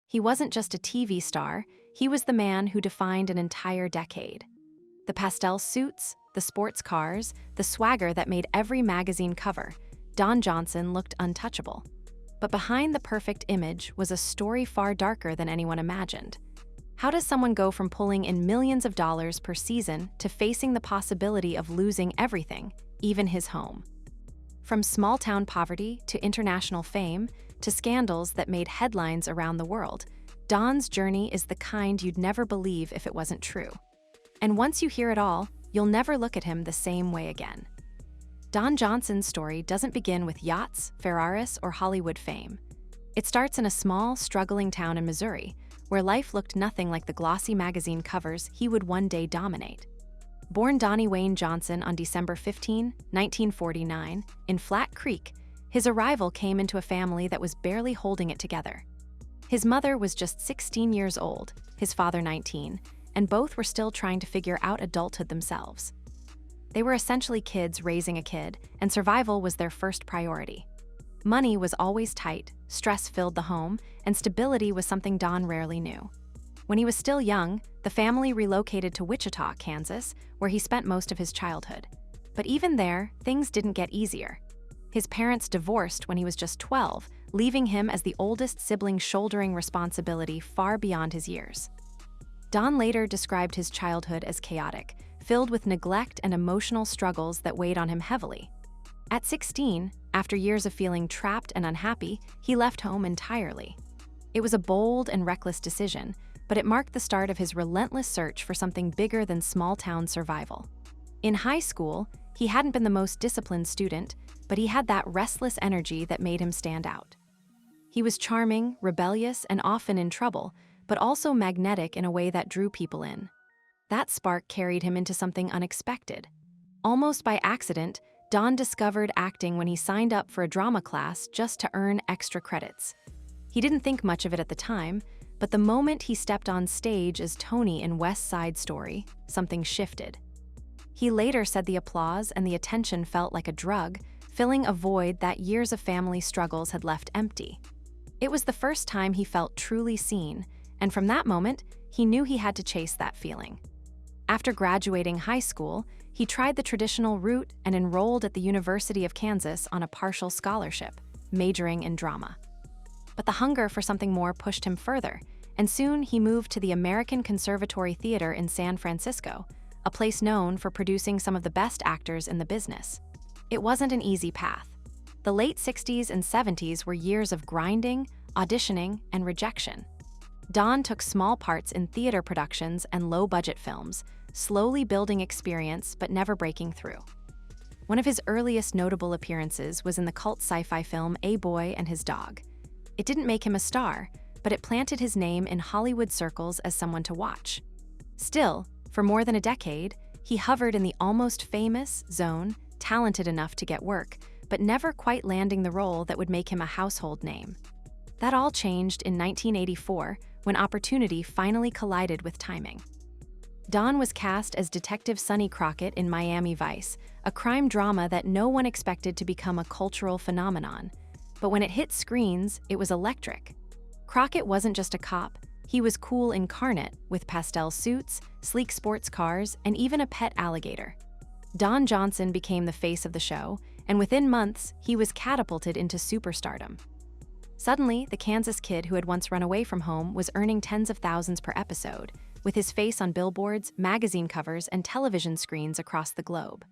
He wasn't just a TV star, he was the man who defined an entire decade. The pastel suits, the sports cars, the swagger that made every magazine cover, Don Johnson looked untouchable. But behind the perfect image was a story far darker than anyone imagined. How does someone go from pulling in millions of dollars per season to facing the possibility of losing everything, even his home? From small-town poverty to international fame to scandals that made headlines around the world, Don's journey is the kind you'd never believe if it wasn't true. And once you hear it all, you'll never look at him the same way again. Don Johnson's story doesn't begin with yachts, Ferraris, or Hollywood fame. It starts in a small, struggling town in Missouri, where life looked nothing like the glossy magazine covers he would one day dominate. Born Donnie Wayne Johnson on December 15, 1949, in Flat Creek, his arrival came into a family that was barely holding it together. His mother was just 16 years old, his father 19, and both were still trying to figure out adulthood themselves. They were essentially kids raising a kid, and survival was their first priority. Money was always tight, stress filled the home, and stability was something Don rarely knew. When he was still young, the family relocated to Wichita, Kansas, where he spent most of his childhood. But even there, things didn't get easier. His parents divorced when he was just 12, leaving him as the oldest sibling shouldering responsibility far beyond his years. Don later described his childhood as chaotic, filled with neglect and emotional struggles that weighed on him heavily. At 16, after years of feeling trapped and unhappy, he left home entirely. It was a bold and reckless decision, but it marked the start of his relentless search for something bigger than small-town survival. In high school, he hadn't been the most disciplined student, but he had that restless energy that made him stand out. He was charming, rebellious, and often in trouble, but also magnetic in a way that drew people in. That spark carried him into something unexpected. Almost by accident, Don discovered acting when he signed up for a drama class just to earn extra credits. He didn't think much of it at the time, but the moment he stepped on stage as Tony in West Side Story, something shifted. He later said the applause and the attention felt like a drug, filling a void that years of family struggles had left empty. It was the first time he felt truly seen, and from that moment, he knew he had to chase that feeling. After graduating high school, he tried the traditional route and enrolled at the University of Kansas on a partial scholarship, majoring in drama. But the hunger for something more pushed him further, and soon he moved to the American Conservatory Theater in San Francisco, a place known for producing some of the best actors in the business. It wasn't an easy path. The late 60s and 70s were years of grinding, auditioning, and rejection. Don took small parts in theater productions and low-budget films, slowly building experience but never breaking through. One of his earliest notable appearances was in the cult sci-fi film A Boy and His Dog. It didn't make him a star, but it planted his name in Hollywood circles as someone to watch. Still, for more than a decade, he hovered in the almost famous zone, talented enough to get work, but never quite landing the role that would make him a household name. That all changed in 1984, when opportunity finally collided with timing. Don was cast as Detective Sonny Crockett in Miami Vice, a crime drama that no one expected to become a cultural phenomenon. But when it hit screens, it was electric. Crockett wasn't just a cop, he was cool incarnate, with pastel suits, sleek sports cars, and even a pet alligator. Don Johnson became the face of the show, and within months, he was catapulted into superstardom. Suddenly, the Kansas kid who had once run away from home was earning tens of thousands per episode, with his face on billboards, magazine covers, and television screens across the globe.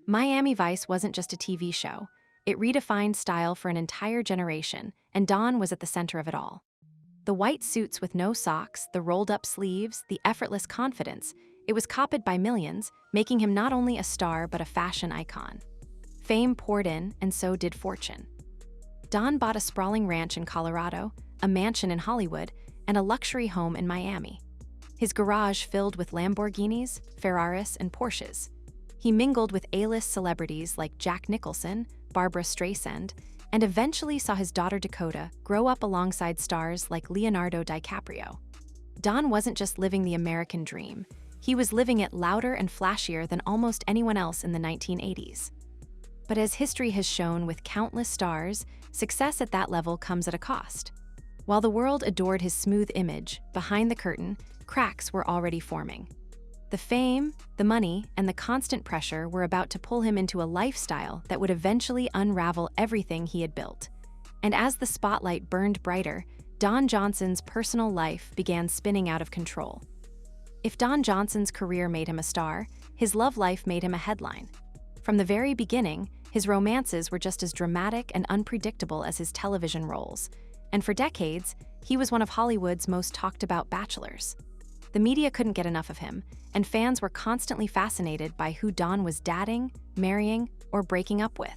Miami Vice wasn't just a TV show. It redefined style for an entire generation, and Don was at the center of it all. The white suits with no socks, the rolled-up sleeves, the effortless confidence, it was copied by millions, making him not only a star but a fashion icon. Fame poured in, and so did fortune. Don bought a sprawling ranch in Colorado, a mansion in Hollywood, and a luxury home in Miami. His garage filled with Lamborghinis, Ferraris, and Porsches. He mingled with A-list celebrities like Jack Nicholson, Barbara Streisand, and eventually saw his daughter Dakota grow up alongside stars like Leonardo DiCaprio. Don wasn't just living the American dream. He was living it louder and flashier than almost anyone else in the 1980s. But as history has shown with countless stars, success at that level comes at a cost. While the world adored his smooth image, behind the curtain, cracks were already forming. The fame, the money, and the constant pressure were about to pull him into a lifestyle that would eventually unravel everything he had built. And as the spotlight burned brighter, Don Johnson's personal life began spinning out of control. If Don Johnson's career made him a star, his love life made him a headline. From the very beginning, his romances were just as dramatic and unpredictable as his television roles, and for decades, he was one of Hollywood's most talked-about bachelors. The media couldn't get enough of him, and fans were constantly fascinated by who Don was dating, marrying, or breaking up with.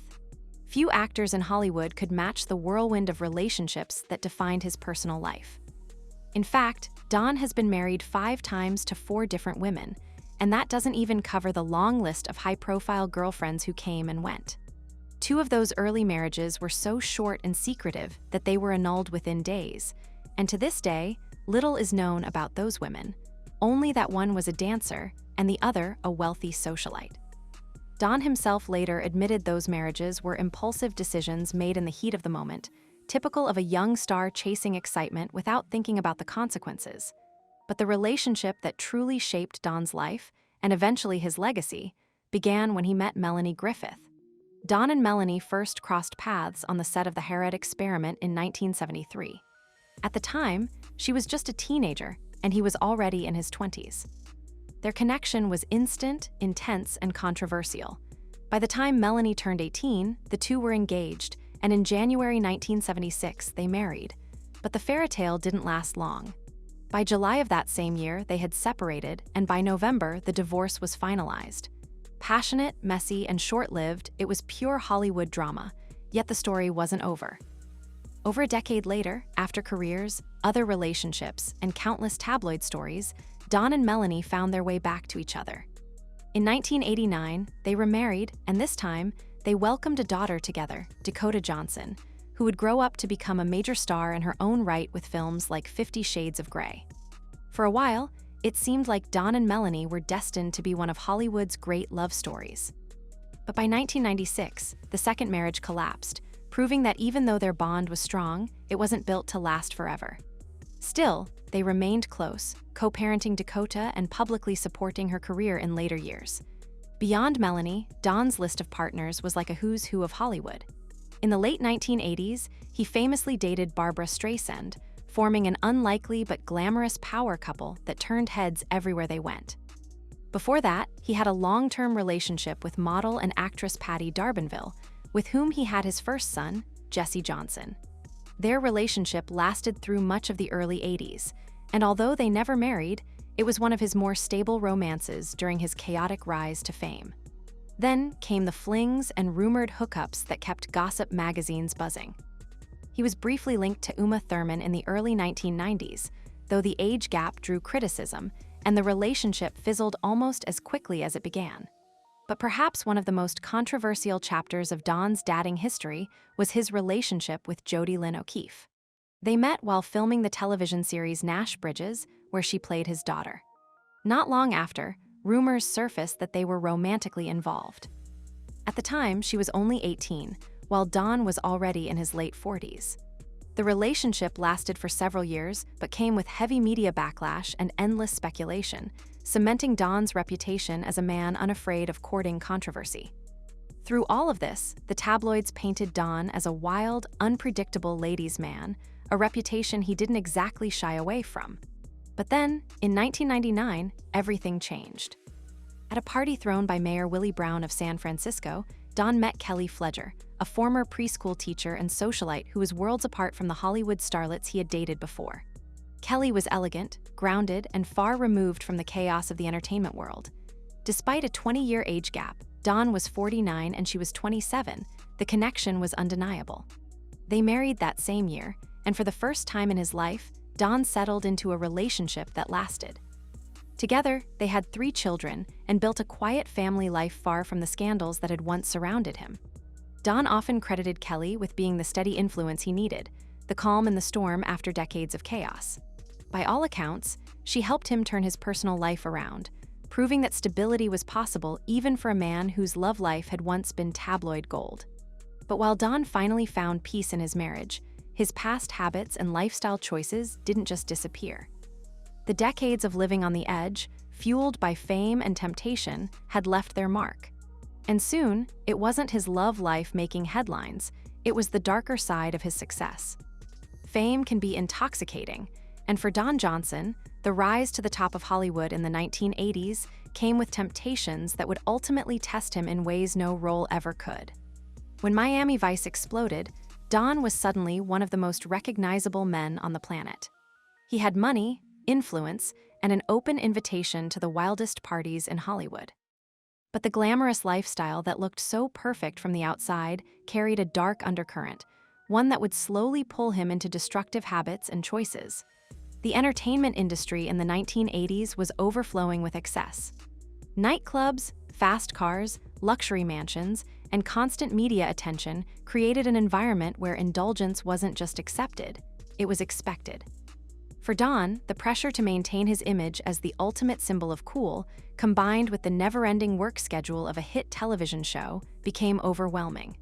Few actors in Hollywood could match the whirlwind of relationships that defined his personal life. In fact, Don has been married 5 times to 4 different women, and that doesn't even cover the long list of high-profile girlfriends who came and went. 2 of those early marriages were so short and secretive that they were annulled within days, and to this day, little is known about those women. Only that one was a dancer and the other a wealthy socialite. Don himself later admitted those marriages were impulsive decisions made in the heat of the moment, typical of a young star chasing excitement without thinking about the consequences. But the relationship that truly shaped Don's life, and eventually his legacy, began when he met Melanie Griffith. Don and Melanie first crossed paths on the set of The Harriet Experiment in 1973. At the time, she was just a teenager, and he was already in his 20s. Their connection was instant, intense, and controversial. By the time Melanie turned 18, the two were engaged, and in January 1976, they married. But the fairy tale didn't last long. By July of that same year, they had separated, and by November, the divorce was finalized. Passionate, messy, and short-lived, it was pure Hollywood drama, yet the story wasn't over. Over a decade later, after careers, other relationships, and countless tabloid stories, Don and Melanie found their way back to each other. In 1989, they remarried, and this time, they welcomed a daughter together, Dakota Johnson, who would grow up to become a major star in her own right with films like 50 Shades of Grey. For a while, it seemed like Don and Melanie were destined to be one of Hollywood's great love stories. But by 1996, the second marriage collapsed, proving that even though their bond was strong, it wasn't built to last forever. Still, they remained close, co-parenting Dakota and publicly supporting her career in later years. Beyond Melanie, Don's list of partners was like a who's who of Hollywood. In the late 1980s, he famously dated Barbra Streisand, forming an unlikely but glamorous power couple that turned heads everywhere they went. Before that, he had a long-term relationship with model and actress Patty D'Arbanville, with whom he had his first son, Jesse Johnson. Their relationship lasted through much of the early 80s, and although they never married, it was one of his more stable romances during his chaotic rise to fame. Then came the flings and rumored hookups that kept gossip magazines buzzing. He was briefly linked to Uma Thurman in the early 1990s, though the age gap drew criticism, and the relationship fizzled almost as quickly as it began. But perhaps one of the most controversial chapters of Don's dating history was his relationship with Jodi Lyn O'Keefe. They met while filming the television series Nash Bridges, where she played his daughter. Not long after, rumors surfaced that they were romantically involved. At the time, she was only 18, while Don was already in his late 40s. The relationship lasted for several years, but came with heavy media backlash and endless speculation, cementing Don's reputation as a man unafraid of courting controversy. Through all of this, the tabloids painted Don as a wild, unpredictable ladies' man, a reputation he didn't exactly shy away from. But then, in 1999, everything changed. At a party thrown by Mayor Willie Brown of San Francisco, Don met Kelly Fledger, a former preschool teacher and socialite who was worlds apart from the Hollywood starlets he had dated before. Kelly was elegant, grounded, and far removed from the chaos of the entertainment world. Despite a 20-year age gap, Don was 49 and she was 27, the connection was undeniable. They married that same year, and for the first time in his life, Don settled into a relationship that lasted. Together, they had 3 children and built a quiet family life far from the scandals that had once surrounded him. Don often credited Kelly with being the steady influence he needed, the calm in the storm after decades of chaos. By all accounts, she helped him turn his personal life around, proving that stability was possible even for a man whose love life had once been tabloid gold. But while Don finally found peace in his marriage, his past habits and lifestyle choices didn't just disappear. The decades of living on the edge, fueled by fame and temptation, had left their mark. And soon, it wasn't his love life making headlines, it was the darker side of his success. Fame can be intoxicating, and for Don Johnson, the rise to the top of Hollywood in the 1980s came with temptations that would ultimately test him in ways no role ever could. When Miami Vice exploded, Don was suddenly one of the most recognizable men on the planet. He had money, influence, and an open invitation to the wildest parties in Hollywood. But the glamorous lifestyle that looked so perfect from the outside carried a dark undercurrent, one that would slowly pull him into destructive habits and choices. The entertainment industry in the 1980s was overflowing with excess. Nightclubs, fast cars, luxury mansions, and constant media attention created an environment where indulgence wasn't just accepted, it was expected. For Don, the pressure to maintain his image as the ultimate symbol of cool, combined with the never-ending work schedule of a hit television show, became overwhelming.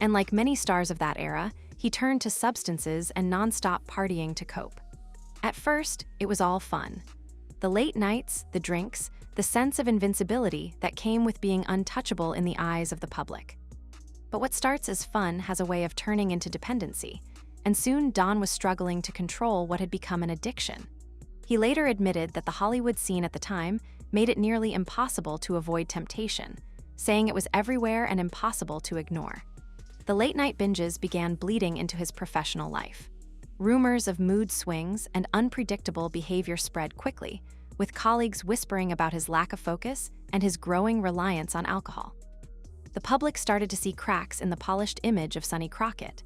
And like many stars of that era, he turned to substances and non-stop partying to cope. At first, it was all fun. The late nights, the drinks, the sense of invincibility that came with being untouchable in the eyes of the public. But what starts as fun has a way of turning into dependency, and soon Don was struggling to control what had become an addiction. He later admitted that the Hollywood scene at the time made it nearly impossible to avoid temptation, saying it was everywhere and impossible to ignore. The late-night binges began bleeding into his professional life. Rumors of mood swings and unpredictable behavior spread quickly, with colleagues whispering about his lack of focus and his growing reliance on alcohol. The public started to see cracks in the polished image of Sonny Crockett.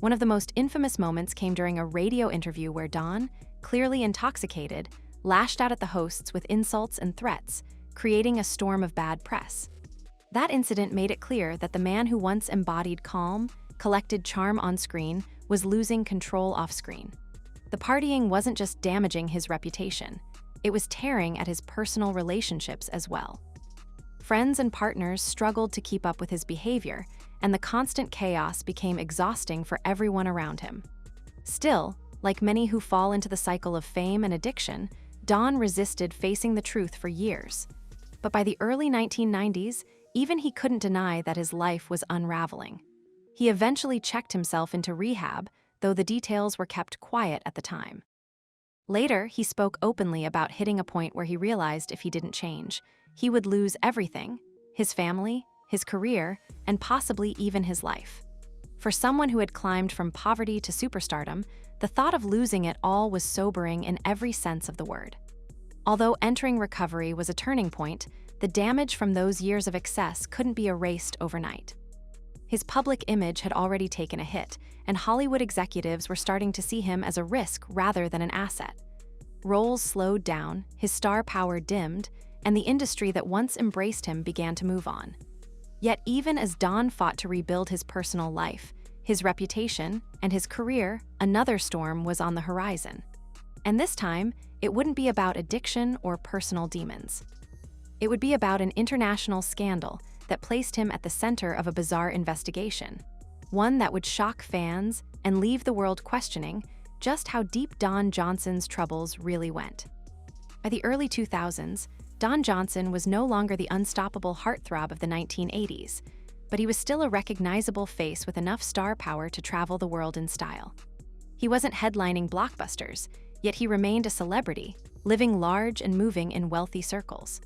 One of the most infamous moments came during a radio interview where Don, clearly intoxicated, lashed out at the hosts with insults and threats, creating a storm of bad press. That incident made it clear that the man who once embodied calm, collected charm on screen was losing control off-screen. The partying wasn't just damaging his reputation, it was tearing at his personal relationships as well. Friends and partners struggled to keep up with his behavior, and the constant chaos became exhausting for everyone around him. Still, like many who fall into the cycle of fame and addiction, Don resisted facing the truth for years. But by the early 1990s, even he couldn't deny that his life was unraveling. He eventually checked himself into rehab, though the details were kept quiet at the time. Later, he spoke openly about hitting a point where he realized if he didn't change, he would lose everything: his family, his career, and possibly even his life. For someone who had climbed from poverty to superstardom, the thought of losing it all was sobering in every sense of the word. Although entering recovery was a turning point, the damage from those years of excess couldn't be erased overnight. His public image had already taken a hit, and Hollywood executives were starting to see him as a risk rather than an asset. Roles slowed down, his star power dimmed, and the industry that once embraced him began to move on. Yet even as Don fought to rebuild his personal life, his reputation, and his career, another storm was on the horizon. And this time, it wouldn't be about addiction or personal demons. It would be about an international scandal that placed him at the center of a bizarre investigation, one that would shock fans and leave the world questioning just how deep Don Johnson's troubles really went. By the early 2000s, Don Johnson was no longer the unstoppable heartthrob of the 1980s, but he was still a recognizable face with enough star power to travel the world in style. He wasn't headlining blockbusters, yet he remained a celebrity, living large and moving in wealthy circles.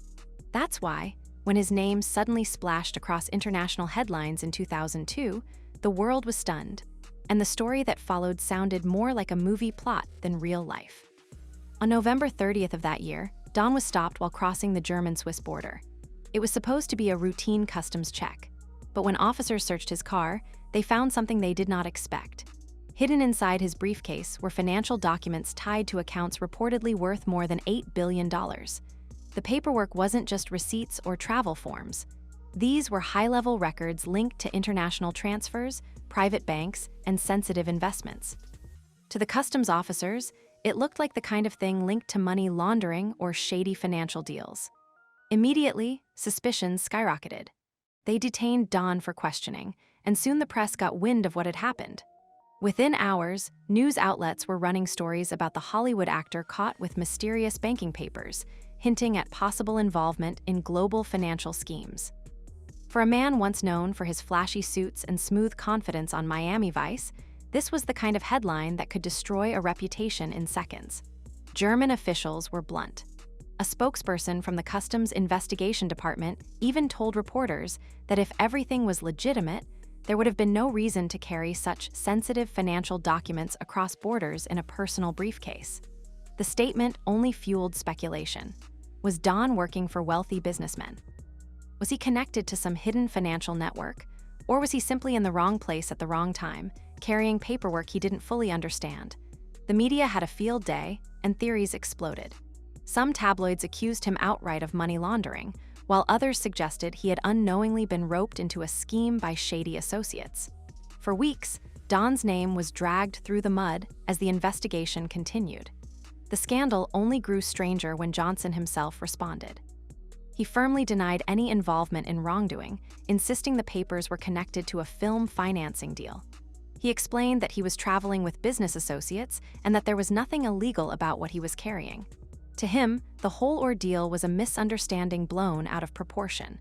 That's why, when his name suddenly splashed across international headlines in 2002, the world was stunned, and the story that followed sounded more like a movie plot than real life. On November 30th of that year, Don was stopped while crossing the German-Swiss border. It was supposed to be a routine customs check, but when officers searched his car, they found something they did not expect. Hidden inside his briefcase were financial documents tied to accounts reportedly worth more than $8 billion. The paperwork wasn't just receipts or travel forms. These were high-level records linked to international transfers, private banks, and sensitive investments. To the customs officers, it looked like the kind of thing linked to money laundering or shady financial deals. Immediately, suspicions skyrocketed. They detained Don for questioning, and soon the press got wind of what had happened. Within hours, news outlets were running stories about the Hollywood actor caught with mysterious banking papers, hinting at possible involvement in global financial schemes. For a man once known for his flashy suits and smooth confidence on Miami Vice, this was the kind of headline that could destroy a reputation in seconds. German officials were blunt. A spokesperson from the Customs Investigation Department even told reporters that if everything was legitimate, there would have been no reason to carry such sensitive financial documents across borders in a personal briefcase. The statement only fueled speculation. Was Don working for wealthy businessmen? Was he connected to some hidden financial network? Or was he simply in the wrong place at the wrong time, carrying paperwork he didn't fully understand? The media had a field day, and theories exploded. Some tabloids accused him outright of money laundering, while others suggested he had unknowingly been roped into a scheme by shady associates. For weeks, Don's name was dragged through the mud as the investigation continued. The scandal only grew stranger when Johnson himself responded. He firmly denied any involvement in wrongdoing, insisting the papers were connected to a film financing deal. He explained that he was traveling with business associates and that there was nothing illegal about what he was carrying. To him, the whole ordeal was a misunderstanding blown out of proportion.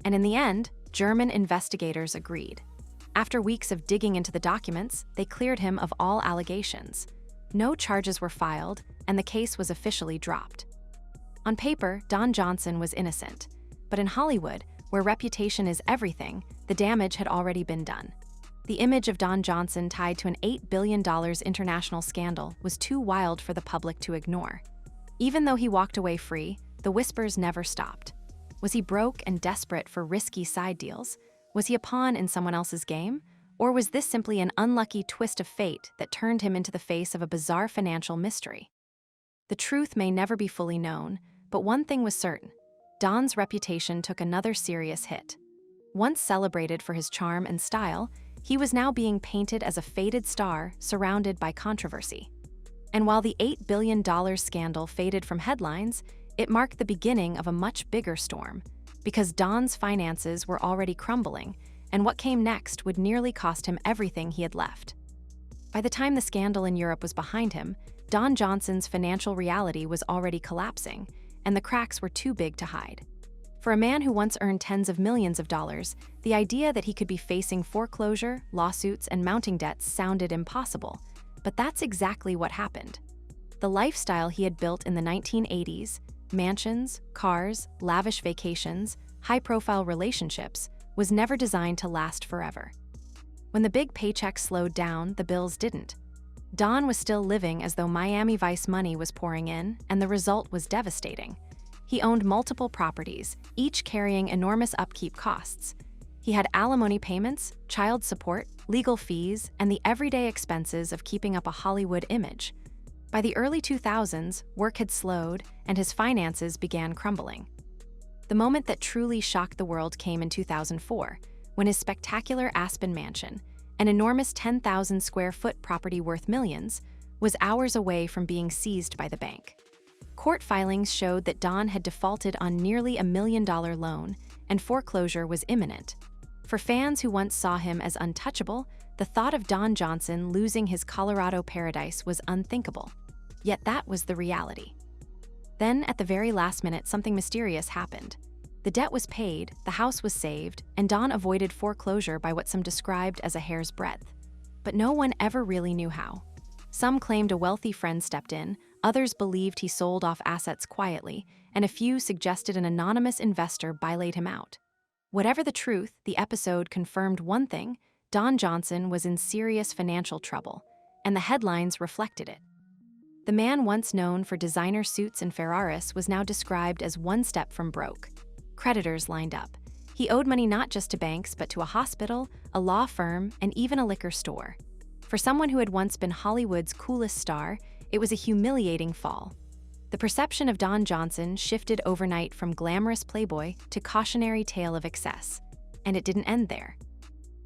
And in the end, German investigators agreed. After weeks of digging into the documents, they cleared him of all allegations. No charges were filed, and the case was officially dropped. On paper, Don Johnson was innocent. But in Hollywood, where reputation is everything, the damage had already been done. The image of Don Johnson tied to an $8 billion international scandal was too wild for the public to ignore. Even though he walked away free, the whispers never stopped. Was he broke and desperate for risky side deals? Was he a pawn in someone else's game? Or was this simply an unlucky twist of fate that turned him into the face of a bizarre financial mystery? The truth may never be fully known, but one thing was certain. Don's reputation took another serious hit. Once celebrated for his charm and style, he was now being painted as a faded star surrounded by controversy. And while the $8 billion scandal faded from headlines, it marked the beginning of a much bigger storm, because Don's finances were already crumbling, and what came next would nearly cost him everything he had left. By the time the scandal in Europe was behind him, Don Johnson's financial reality was already collapsing, and the cracks were too big to hide. For a man who once earned tens of millions of dollars, the idea that he could be facing foreclosure, lawsuits, and mounting debts sounded impossible. But that's exactly what happened. The lifestyle he had built in the 1980s, mansions, cars, lavish vacations, high-profile relationships, was never designed to last forever. When the big paychecks slowed down, the bills didn't. Don was still living as though Miami Vice money was pouring in, and the result was devastating. He owned multiple properties, each carrying enormous upkeep costs. He had alimony payments, child support, legal fees, and the everyday expenses of keeping up a Hollywood image. By the early 2000s, work had slowed, and his finances began crumbling. The moment that truly shocked the world came in 2004, when his spectacular Aspen mansion, an enormous 10,000-square-foot property worth millions, was hours away from being seized by the bank. Court filings showed that Don had defaulted on nearly $1 million loan, and foreclosure was imminent. For fans who once saw him as untouchable, the thought of Don Johnson losing his Colorado paradise was unthinkable. Yet that was the reality. Then, at the very last minute, something mysterious happened. The debt was paid, the house was saved, and Don avoided foreclosure by what some described as a hair's breadth. But no one ever really knew how. Some claimed a wealthy friend stepped in, others believed he sold off assets quietly, and a few suggested an anonymous investor bailout him out. Whatever the truth, the episode confirmed one thing: Don Johnson was in serious financial trouble, and the headlines reflected it. The man once known for designer suits and Ferraris was now described as one step from broke. Creditors lined up. He owed money not just to banks, but to a hospital, a law firm, and even a liquor store. For someone who had once been Hollywood's coolest star, it was a humiliating fall. The perception of Don Johnson shifted overnight from glamorous playboy to cautionary tale of excess. And it didn't end there.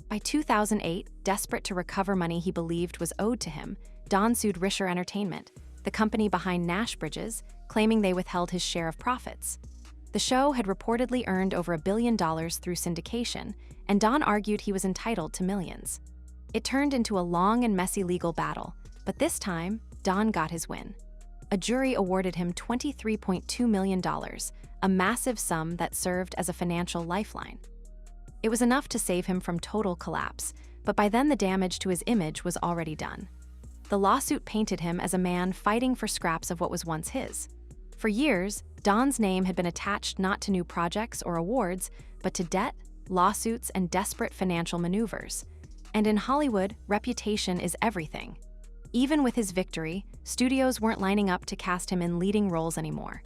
By 2008, desperate to recover money he believed was owed to him, Don sued Risher Entertainment, the company behind Nash Bridges, claiming they withheld his share of profits. The show had reportedly earned over $1 billion through syndication, and Don argued he was entitled to millions. It turned into a long and messy legal battle, but this time, Don got his win. A jury awarded him $23.2 million, a massive sum that served as a financial lifeline. It was enough to save him from total collapse, but by then the damage to his image was already done. The lawsuit painted him as a man fighting for scraps of what was once his. For years, Don's name had been attached not to new projects or awards, but to debt, lawsuits, and desperate financial maneuvers. And in Hollywood, reputation is everything. Even with his victory, studios weren't lining up to cast him in leading roles anymore.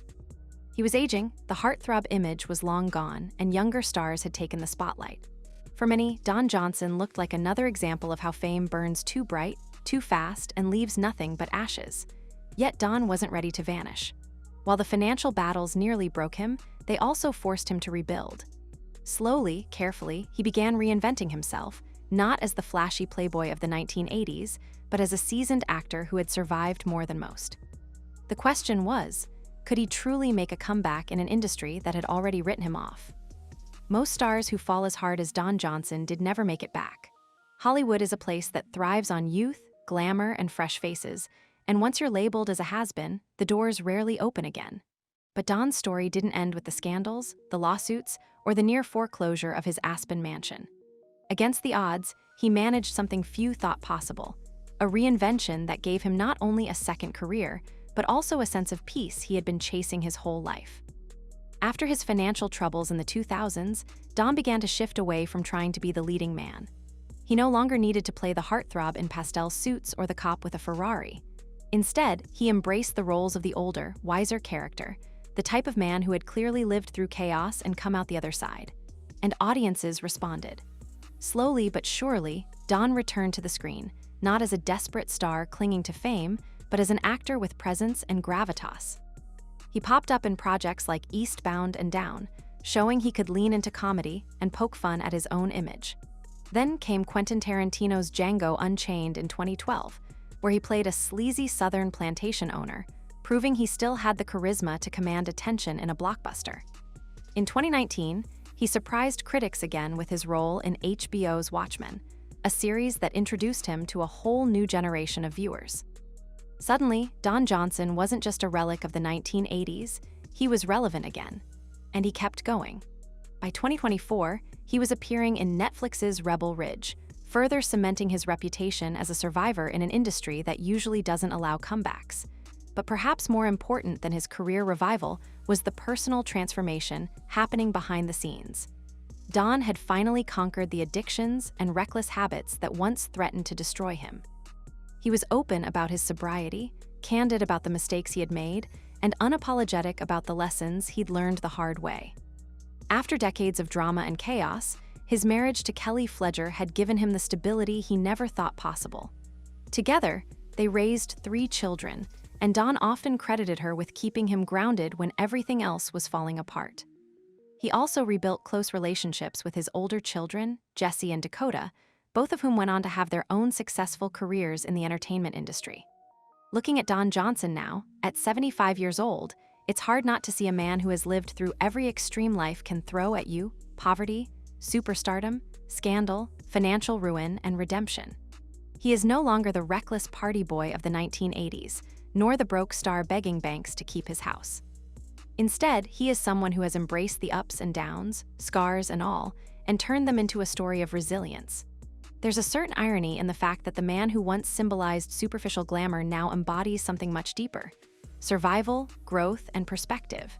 He was aging, the heartthrob image was long gone, and younger stars had taken the spotlight. For many, Don Johnson looked like another example of how fame burns too bright, too fast, and leaves nothing but ashes. Yet Don wasn't ready to vanish. While the financial battles nearly broke him, they also forced him to rebuild. Slowly, carefully, he began reinventing himself, not as the flashy playboy of the 1980s, but as a seasoned actor who had survived more than most. The question was, could he truly make a comeback in an industry that had already written him off? Most stars who fall as hard as Don Johnson did never make it back. Hollywood is a place that thrives on youth, glamour, and fresh faces, and once you're labeled as a has-been, the doors rarely open again. But Don's story didn't end with the scandals, the lawsuits, or the near foreclosure of his Aspen mansion. Against the odds, he managed something few thought possible, a reinvention that gave him not only a second career, but also a sense of peace he had been chasing his whole life. After his financial troubles in the 2000s, Don began to shift away from trying to be the leading man. He no longer needed to play the heartthrob in pastel suits or the cop with a Ferrari. Instead, he embraced the roles of the older, wiser character, the type of man who had clearly lived through chaos and come out the other side. And audiences responded. Slowly but surely, Don returned to the screen, not as a desperate star clinging to fame, but as an actor with presence and gravitas. He popped up in projects like Eastbound and Down, showing he could lean into comedy and poke fun at his own image. Then came Quentin Tarantino's Django Unchained in 2012, where he played a sleazy Southern plantation owner, proving he still had the charisma to command attention in a blockbuster. In 2019, he surprised critics again with his role in HBO's Watchmen, a series that introduced him to a whole new generation of viewers. Suddenly, Don Johnson wasn't just a relic of the 1980s, he was relevant again. And he kept going. By 2024, he was appearing in Netflix's Rebel Ridge, further cementing his reputation as a survivor in an industry that usually doesn't allow comebacks. But perhaps more important than his career revival was the personal transformation happening behind the scenes. Don had finally conquered the addictions and reckless habits that once threatened to destroy him. He was open about his sobriety, candid about the mistakes he had made, and unapologetic about the lessons he'd learned the hard way. After decades of drama and chaos, his marriage to Kelly Fletcher had given him the stability he never thought possible. Together, they raised 3 children, and Don often credited her with keeping him grounded when everything else was falling apart. He also rebuilt close relationships with his older children, Jesse and Dakota, both of whom went on to have their own successful careers in the entertainment industry. Looking at Don Johnson now, at 75 years old, it's hard not to see a man who has lived through every extreme life can throw at you: poverty, superstardom, scandal, financial ruin, and redemption. He is no longer the reckless party boy of the 1980s, nor the broke star begging banks to keep his house. Instead, he is someone who has embraced the ups and downs, scars and all, and turned them into a story of resilience. There's a certain irony in the fact that the man who once symbolized superficial glamour now embodies something much deeper: survival, growth, and perspective.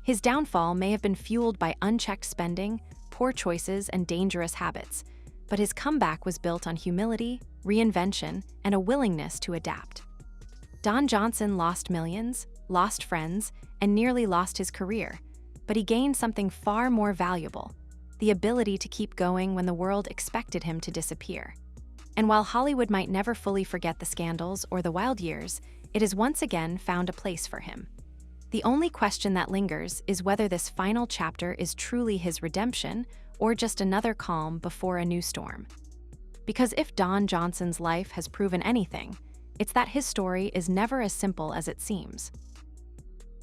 His downfall may have been fueled by unchecked spending, poor choices, and dangerous habits, but his comeback was built on humility, reinvention, and a willingness to adapt. Don Johnson lost millions, lost friends, and nearly lost his career, but he gained something far more valuable: the ability to keep going when the world expected him to disappear. And while Hollywood might never fully forget the scandals or the wild years, it has once again found a place for him. The only question that lingers is whether this final chapter is truly his redemption or just another calm before a new storm. Because if Don Johnson's life has proven anything, it's that his story is never as simple as it seems.